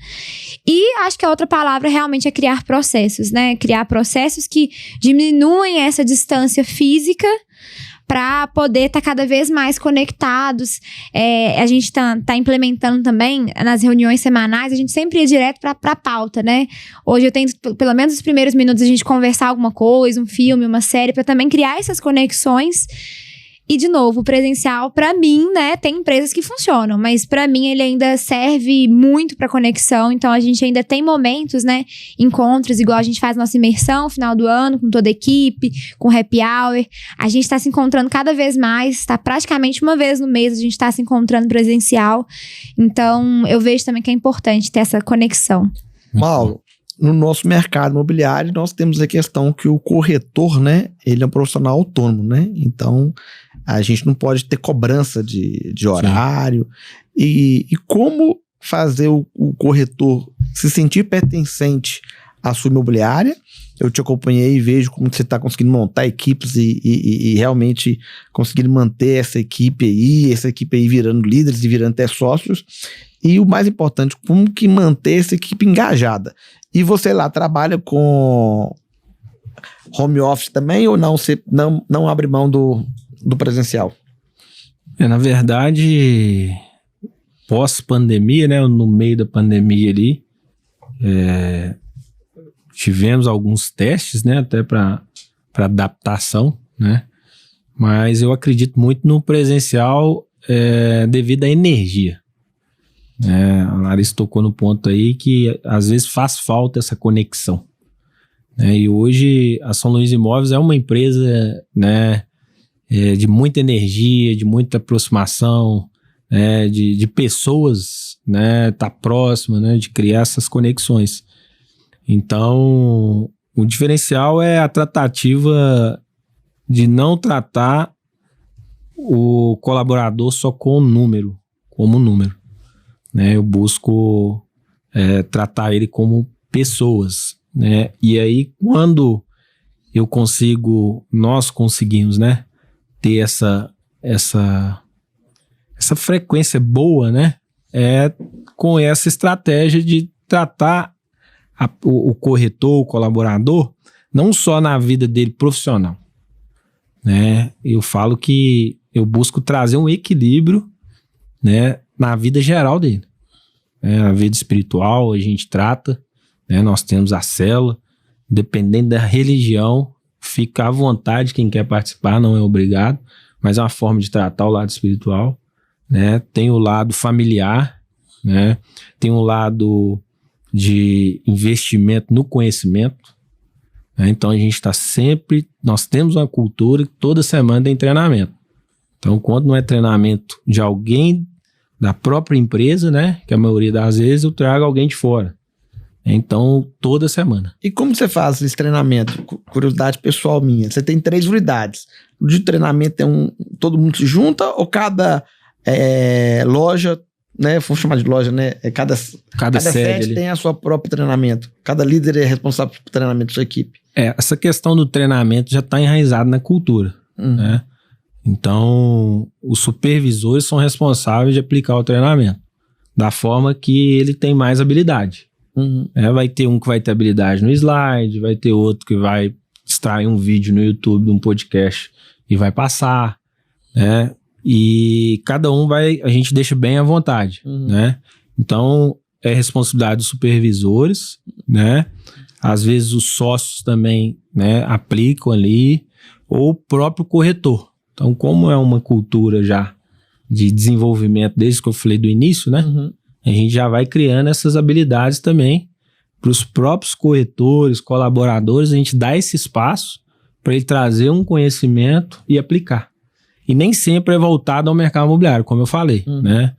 E acho que a outra palavra realmente é criar processos, né? Criar processos que diminuem essa distância física para poder estar cada vez mais conectados. A gente tá implementando também, nas reuniões semanais, a gente sempre ia direto pra pauta, né? Hoje eu tento, pelo menos os primeiros minutos, a gente conversar alguma coisa, um filme, uma série, para também criar essas conexões. E, de novo, o presencial, pra mim, né, tem empresas que funcionam, mas pra mim ele ainda serve muito pra conexão, então a gente ainda tem momentos, né, encontros, igual a gente faz nossa imersão final do ano, com toda a equipe, com happy hour, a gente tá se encontrando cada vez mais, tá praticamente uma vez no mês a gente tá se encontrando presencial, então eu vejo também que é importante ter essa conexão. Paulo, no nosso mercado imobiliário, nós temos a questão que o corretor, né, ele é um profissional autônomo, né, então a gente não pode ter cobrança de horário. E como fazer o corretor se sentir pertencente à sua imobiliária? Eu te acompanhei e vejo como que você está conseguindo montar equipes e realmente conseguindo manter essa equipe aí virando líderes e virando até sócios. E o mais importante, como que manter essa equipe engajada? E você lá trabalha com home office também ou não? Você não abre mão do presencial? Na verdade, pós-pandemia, né, no meio da pandemia ali, tivemos alguns testes, né, até para adaptação, né, mas eu acredito muito no presencial devido à energia. A Larissa tocou no ponto aí que às vezes faz falta essa conexão, né, e hoje a São Luís Imóveis é uma empresa, né, de muita energia, de muita aproximação, né, de pessoas, né, tá próxima, né, de criar essas conexões. Então, o diferencial é a tratativa de não tratar o colaborador só como número, né? Eu busco tratar ele como pessoas, né? E aí, quando nós conseguimos, né, ter essa frequência boa, né? Com essa estratégia de tratar o corretor, o colaborador, não só na vida dele profissional, né? Eu falo que eu busco trazer um equilíbrio, né, na vida geral dele. A vida espiritual a gente trata, né? Nós temos a célula, dependendo da religião, fica à vontade quem quer participar, não é obrigado, mas é uma forma de tratar o lado espiritual, né? Tem o lado familiar, né? Tem o lado de investimento no conhecimento, né? Então a gente está sempre, nós temos uma cultura que toda semana tem treinamento. Então, quando não é treinamento de alguém da própria empresa, né, que a maioria das vezes eu trago alguém de fora. Então, toda semana. E como você faz esse treinamento? Curiosidade pessoal minha. Você tem 3 unidades. O de treinamento todo mundo se junta ou cada loja, né? Vamos chamar de loja, né? Cada sede tem a sua próprio treinamento. Cada líder é responsável pelo treinamento da sua equipe. Essa questão do treinamento já está enraizada na cultura, né? Então, os supervisores são responsáveis de aplicar o treinamento da forma que ele tem mais habilidade. Vai ter um que vai ter habilidade no slide, vai ter outro que vai extrair um vídeo no YouTube de um podcast e vai passar, né? E cada um a gente deixa bem à vontade, né? Então, é responsabilidade dos supervisores, né? Às vezes os sócios também, né, aplicam ali, ou o próprio corretor. Então, como é uma cultura já de desenvolvimento, desde que eu falei do início, né? A gente já vai criando essas habilidades também para os próprios corretores, colaboradores, a gente dá esse espaço para ele trazer um conhecimento e aplicar. E nem sempre é voltado ao mercado imobiliário, como eu falei, né?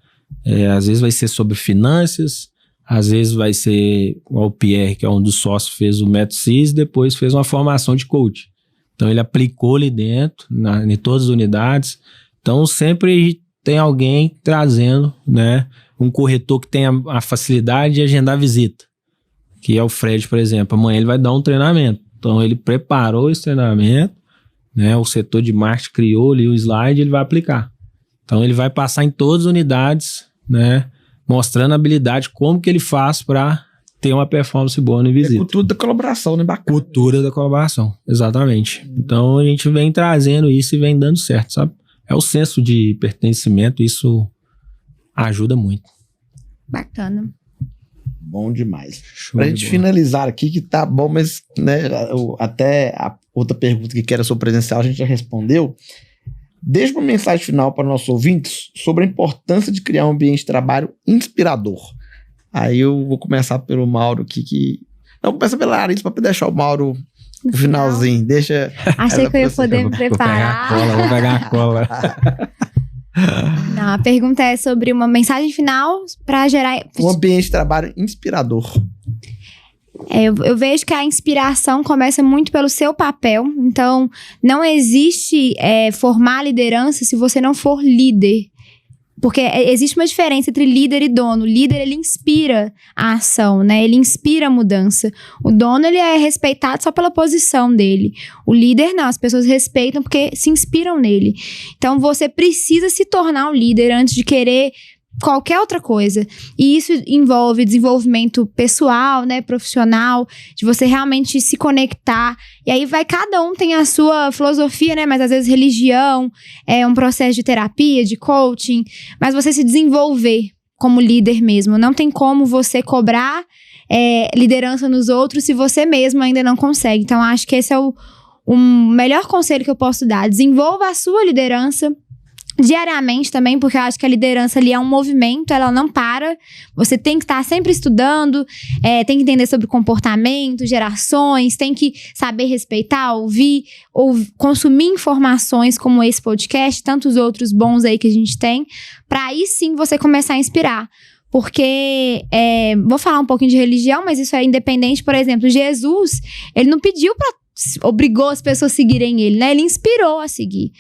Às vezes vai ser sobre finanças, às vezes vai ser o Pierre, que é um dos sócios, fez o método CIS, depois fez uma formação de coach. Então ele aplicou ali dentro, em todas as unidades. Então sempre tem alguém trazendo, né? Um corretor que tem a facilidade de agendar visita, que é o Fred, por exemplo. Amanhã ele vai dar um treinamento. Então ele preparou esse treinamento, né? O setor de marketing criou ali o slide, ele vai aplicar. Então ele vai passar em todas as unidades, né? Mostrando a habilidade, como que ele faz para ter uma performance boa no visita. Cultura da colaboração, né? Bacana. Cultura da colaboração, exatamente. Então a gente vem trazendo isso e vem dando certo, sabe? É o senso de pertencimento, isso ajuda muito. Bacana. Bom demais. Pra gente finalizar aqui, que tá bom, mas né, até a outra pergunta que era sobre presencial, a gente já respondeu. Deixa uma mensagem final para nossos ouvintes sobre a importância de criar um ambiente de trabalho inspirador. Aí eu vou começar pelo Mauro aqui. Não, vou começar pela Larissa para deixar o Mauro no finalzinho. Deixa. Achei que eu ia poder me preparar. Vou pegar a cola. Não, a pergunta é sobre uma mensagem final para gerar... Um ambiente de trabalho inspirador. Eu vejo que a inspiração começa muito pelo seu papel. Então, não existe formar liderança se você não for líder. Porque existe uma diferença entre líder e dono. O líder, ele inspira a ação, né? Ele inspira a mudança. O dono, ele é respeitado só pela posição dele. O líder, não. As pessoas respeitam porque se inspiram nele. Então, você precisa se tornar um líder antes de querer qualquer outra coisa. E isso envolve desenvolvimento pessoal, né, profissional, de você realmente se conectar. E aí cada um tem a sua filosofia, né, mas às vezes religião, é um processo de terapia, de coaching, mas você se desenvolver como líder mesmo. Não tem como você cobrar liderança nos outros se você mesmo ainda não consegue. Então, acho que esse é o melhor conselho que eu posso dar. Desenvolva a sua liderança diariamente também, porque eu acho que a liderança ali é um movimento, ela não para. Você tem que estar sempre estudando, tem que entender sobre comportamento, gerações, tem que saber respeitar, ouvir, consumir informações como esse podcast, tantos outros bons aí que a gente tem, para aí sim você começar a inspirar. Porque, vou falar um pouquinho de religião, mas isso é independente. Por exemplo, Jesus, ele não obrigou as pessoas a seguirem ele, né? Ele inspirou a seguir.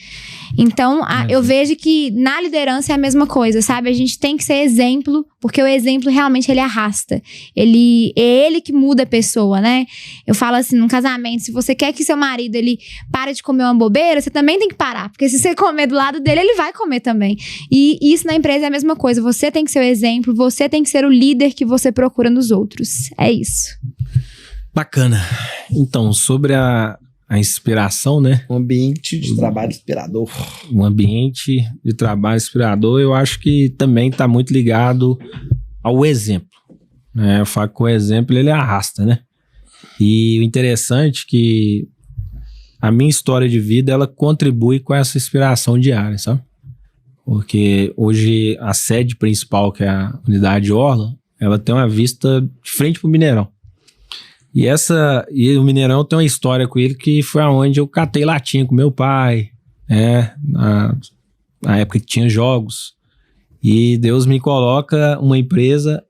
Então, eu vejo que na liderança é a mesma coisa, sabe? A gente tem que ser exemplo, porque o exemplo realmente ele arrasta. É ele que muda a pessoa, né? Eu falo assim, num casamento, se você quer que seu marido ele pare de comer uma bobeira, você também tem que parar. Porque se você comer do lado dele, ele vai comer também. E isso na empresa é a mesma coisa. Você tem que ser o exemplo, você tem que ser o líder que você procura nos outros. É isso. Bacana. Então, sobre a inspiração, né? Um ambiente de trabalho inspirador. Um ambiente de trabalho inspirador, eu acho que também está muito ligado ao exemplo, né? Eu falo que o exemplo, ele arrasta, né? E o interessante é que a minha história de vida, ela contribui com essa inspiração diária, sabe? Porque hoje a sede principal, que é a unidade Orla, ela tem uma vista de frente para o Mineirão. E o Mineirão tem uma história com ele que foi aonde eu catei latinha com meu pai, na época que tinha jogos. E Deus me coloca uma empresa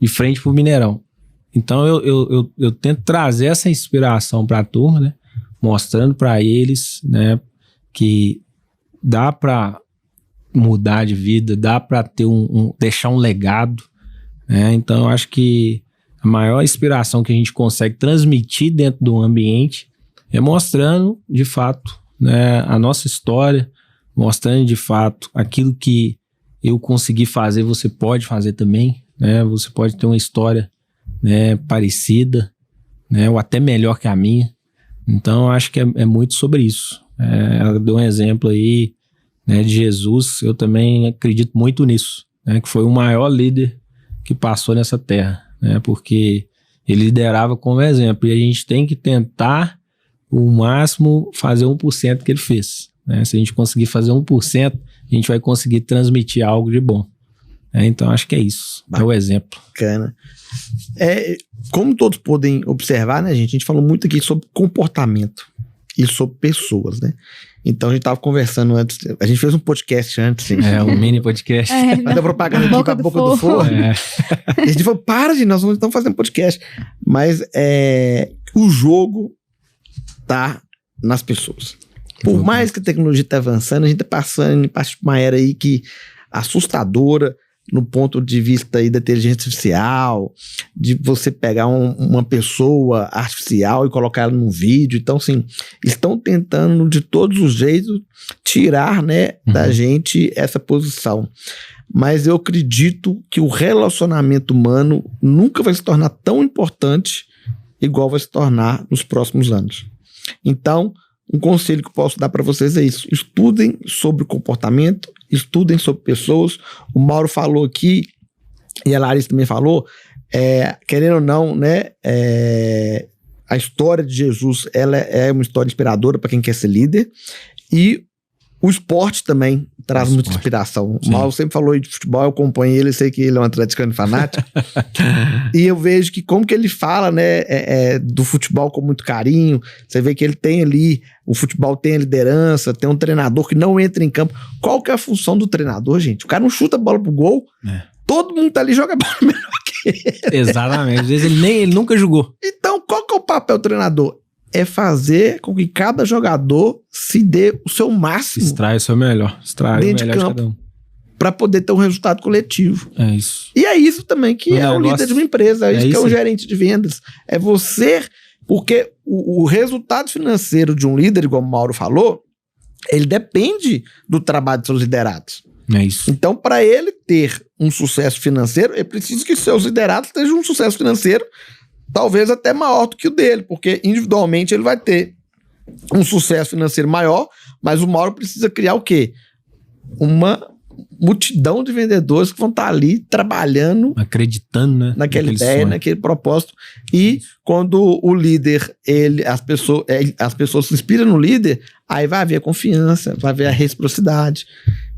de frente pro Mineirão. Então eu tento trazer essa inspiração para a turma, né? Mostrando para eles, né, que dá para mudar de vida, dá para ter deixar um legado, né? Então eu acho que a maior inspiração que a gente consegue transmitir dentro do ambiente é mostrando, de fato, né, a nossa história, mostrando de fato aquilo que eu consegui fazer, você pode fazer também, né? Você pode ter uma história, né, parecida, né, ou até melhor que a minha. Então, acho que é muito sobre isso. Ela deu um exemplo aí, né, de Jesus. Eu também acredito muito nisso, né, que foi o maior líder que passou nessa terra, né, porque ele liderava como exemplo. E a gente tem que tentar, o máximo, fazer 1% que ele fez, né? Se a gente conseguir fazer 1%, a gente vai conseguir transmitir algo de bom. Então, acho que é isso. É o exemplo. Bacana. Como todos podem observar, né, gente? A gente falou muito aqui sobre comportamento e sobre pessoas, né? Então, a gente estava conversando antes. A gente fez um podcast antes. Um mini podcast. Mas deu propaganda aqui com a boca do forno. A gente falou, nós não estamos fazendo podcast. Mas o jogo tá nas pessoas. Por mais que a tecnologia está avançando, a gente está passando por uma era aí que assustadora no ponto de vista aí da inteligência artificial, de você pegar uma pessoa artificial e colocar ela num vídeo. Então, assim, estão tentando de todos os jeitos tirar, né, da gente essa posição. Mas eu acredito que o relacionamento humano nunca vai se tornar tão importante igual vai se tornar nos próximos anos. Então, um conselho que eu posso dar para vocês é isso: estudem sobre comportamento, estudem sobre pessoas. O Mauro falou aqui, e a Larissa também falou, querendo ou não, né, a história de Jesus, ela é uma história inspiradora para quem quer ser líder, e o esporte também traz muita inspiração. Sim. O Mauro sempre falou de futebol, eu acompanho ele, sei que ele é um atleticano fanático. E eu vejo que como que ele fala, né, do futebol com muito carinho. Você vê que ele tem ali, o futebol tem a liderança, tem um treinador que não entra em campo. Qual que é a função do treinador, gente? O cara não chuta a bola pro gol, todo mundo tá ali e joga a bola melhor que ele. Exatamente, às vezes ele nunca jogou. Então, qual que é o papel do treinador? É fazer com que cada jogador se dê o seu máximo. Extrai o seu melhor. Extrai o melhor de cada um. Para poder ter um resultado coletivo. É isso. E é isso também que é o líder de uma empresa. É isso que é o gerente de vendas. É você... Porque o resultado financeiro de um líder, igual o Mauro falou, ele depende do trabalho de seus liderados. É isso. Então, para ele ter um sucesso financeiro, é preciso que seus liderados tenham um sucesso financeiro talvez até maior do que o dele, porque individualmente ele vai ter um sucesso financeiro maior, mas o Mauro precisa criar o quê? Uma multidão de vendedores que vão estar ali trabalhando, acreditando, né, naquela ideia, naquele propósito. E quando o líder, as pessoas se inspiram no líder, aí vai haver a confiança, vai haver a reciprocidade.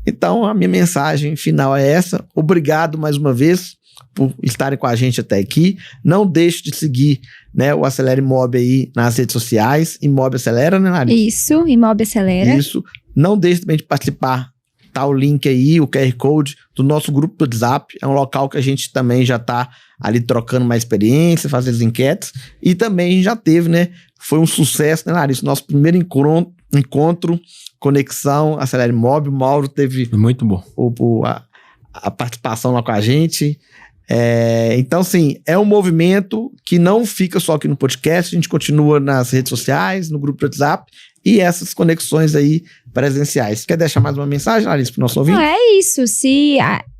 Então, a minha mensagem final é essa. Obrigado mais uma vez por estarem com a gente até aqui. Não deixe de seguir, né, o Acelere Mob aí nas redes sociais. Imob Acelera, né, Larissa? Isso, Imob Acelera. Isso. Não deixe também de participar. Tá o link aí, o QR Code do nosso grupo do WhatsApp. É um local que a gente também já tá ali trocando mais experiência, fazendo as enquetes. E também a gente já teve, né? Foi um sucesso, né, Larissa? Nosso primeiro encontro, conexão, Acelere Mob. O Mauro teve... Foi muito bom. A participação lá com a gente. Então, assim, é um movimento que não fica só aqui no podcast, a gente continua nas redes sociais, no grupo do WhatsApp e essas conexões aí presenciais. Quer deixar mais uma mensagem, Larissa, pro nosso ouvinte? Não, é isso.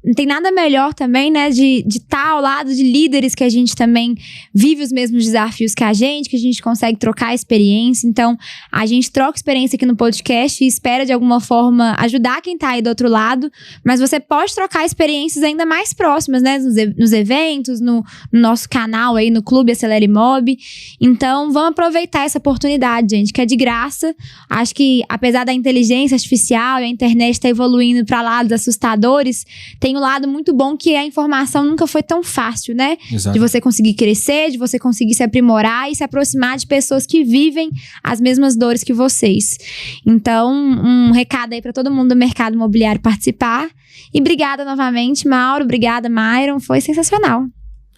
Não tem nada melhor também, né, de estar ao lado de líderes que a gente também vive os mesmos desafios que a gente consegue trocar experiência. Então, a gente troca experiência aqui no podcast e espera, de alguma forma, ajudar quem tá aí do outro lado, mas você pode trocar experiências ainda mais próximas, né, nos eventos, no nosso canal aí, no Clube Acelere Mob. Então, vamos aproveitar essa oportunidade, gente, que é de graça. Acho que, apesar da inteligência artificial e a internet tá evoluindo para lados assustadores, tem um lado muito bom que a informação nunca foi tão fácil, né? Exato. De você conseguir crescer, de você conseguir se aprimorar e se aproximar de pessoas que vivem as mesmas dores que vocês. Então, um recado aí para todo mundo do mercado imobiliário participar. E obrigada novamente, Mauro. Obrigada, Myron. Foi sensacional.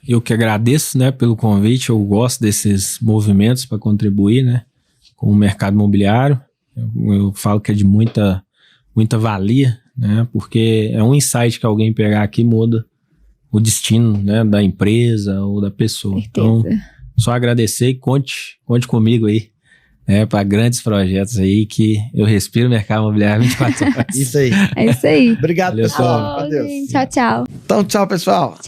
Eu que agradeço, né, pelo convite. Eu gosto desses movimentos para contribuir, né, com o mercado imobiliário. Eu falo que é de muita valia, né? Porque é um insight que alguém pegar aqui muda o destino, né, da empresa ou da pessoa. Certeza. Então, só agradecer e conte comigo aí Para grandes projetos aí que eu respiro o mercado imobiliário 24 horas. Isso aí. É isso aí. Obrigado, Valeu, pessoal. Falou, Adeus. gente. Tchau, tchau. Então, tchau, pessoal.